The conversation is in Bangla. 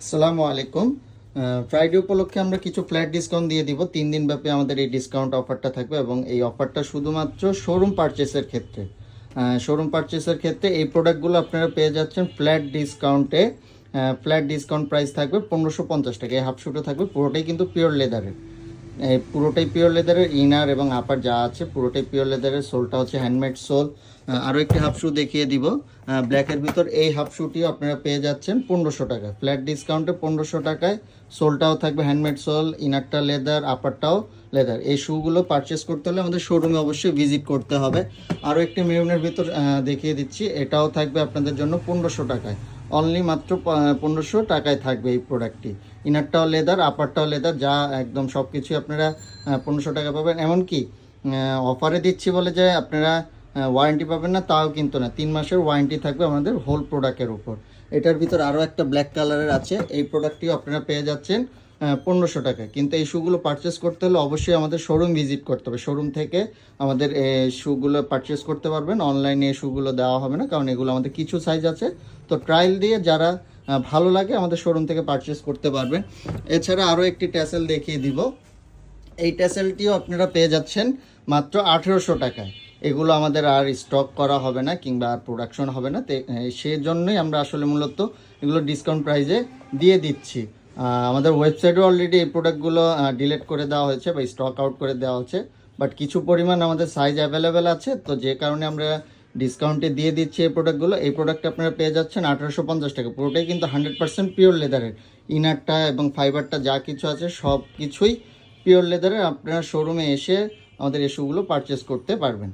আসসালামু আলাইকুম। ফ্রাইডে উপলক্ষে আমরা কিছু ফ্ল্যাট ডিসকাউন্ট দিয়ে দিব। 3 দিন ব্যাপী আমাদের এই ডিসকাউন্ট অফারটা থাকবে এবং এই অফারটা শুধুমাত্র শোরুম পারচেসের ক্ষেত্রে এই প্রোডাক্টগুলো আপনারা পেয়ে যাচ্ছেন ফ্ল্যাট ডিসকাউন্টে। ফ্ল্যাট ডিসকাউন্ট প্রাইস থাকবে 1550 টাকা। এই হাফ শুটও থাকবে, পুরোটাই কিন্তু পিওর লেদারের। পুরোটাই পিওর লেদারের, ইনার এবং আপার যা আছে পুরোটাই পিওর লেদারের। সোলটা হচ্ছে হ্যান্ডমেড সোল। আরও একটি হাফ শু দেখিয়ে দিব ব্ল্যাকের ভিতর। এই হাফ শুটিও আপনারা পেয়ে যাচ্ছেন 1500 টাকা, ফ্ল্যাট ডিসকাউন্টে 1500 টাকায়। সোলটাও থাকবে হ্যান্ডমেড সোল, ইনারটা লেদার, আপারটাও লেদার। এই শুগুলো পারচেস করতে হলে আমাদের শোরুমে অবশ্যই ভিজিট করতে হবে। আরও একটি মেরুনের ভিতর দেখিয়ে দিচ্ছি, এটাও থাকবে আপনাদের জন্য 1500 টাকায়। অনলি মাত্র 1500 টাকায় থাকবে এই প্রোডাক্টটি। ইনারটাও লেদার, আপারটাও লেদার, যা একদম সব কিছুই আপনারা 1500 টাকা পাবেন। এমনকি অফারে দিচ্ছি বলে যে আপনারা ওয়ারেন্টি পাবেন না তাও কিন্তু না, 3 মাসের ওয়ারেন্টি থাকবে আমাদের হোল প্রোডাক্টের উপর। এটার ভিতর আরও একটা ব্ল্যাক কালারের আছে, এই প্রোডাক্টটিও আপনারা পেয়ে যাচ্ছেন 1500 টাকায়। কিন্তু এই শুগুলো পারচেস করতে হলে অবশ্যই আমাদের শোরুম ভিজিট করতে হবে। শোরুম থেকে আমাদের শুগুলো পারচেস করতে পারবেন, অনলাইনে এই শুগুলো দেওয়া হবে না, কারণ এগুলো আমাদের কিছু সাইজ আছে। তো ট্রায়াল দিয়ে যারা ভালো লাগে আমাদের শোরুম থেকে পারচেস করতে পারবেন। এছাড়া আরও একটি ট্যাসেল দেখিয়ে দিব। এই ট্যাসেলটিও আপনারা পেয়ে যাচ্ছেন মাত্র 1800 টাকায়। এগুলো আমাদের আর স্টক করা হবে না কিংবা আর প্রোডাকশন হবে না, সেজন্যই আমরা আসলে মূলত এগুলো ডিসকাউন্ট প্রাইসে দিয়ে দিচ্ছি। আমাদের ওয়েবসাইটে অলরেডি এই প্রোডাক্টগুলো ডিলিট করে দেওয়া হয়েছে বা স্টক আউট করে দেওয়া হচ্ছে, বাট কিছু পরিমাণ আমাদের সাইজ অ্যাভেলেবেল আছে, তো যে কারণে আমরা ডিসকাউন্টে দিয়ে দিচ্ছি এই প্রোডাক্টগুলো। এই প্রোডাক্ট আপনারা পেয়ে যাচ্ছেন 1850 টাকা। পুরোটাই কিন্তু 100% পিওর লেদারের। ইনারটা এবং ফাইবারটা যা কিছু আছে সব কিছুই পিওর লেদারের। আপনারা শোরুমে এসে আমাদের এই শুগুলো পারচেস করতে পারবেন।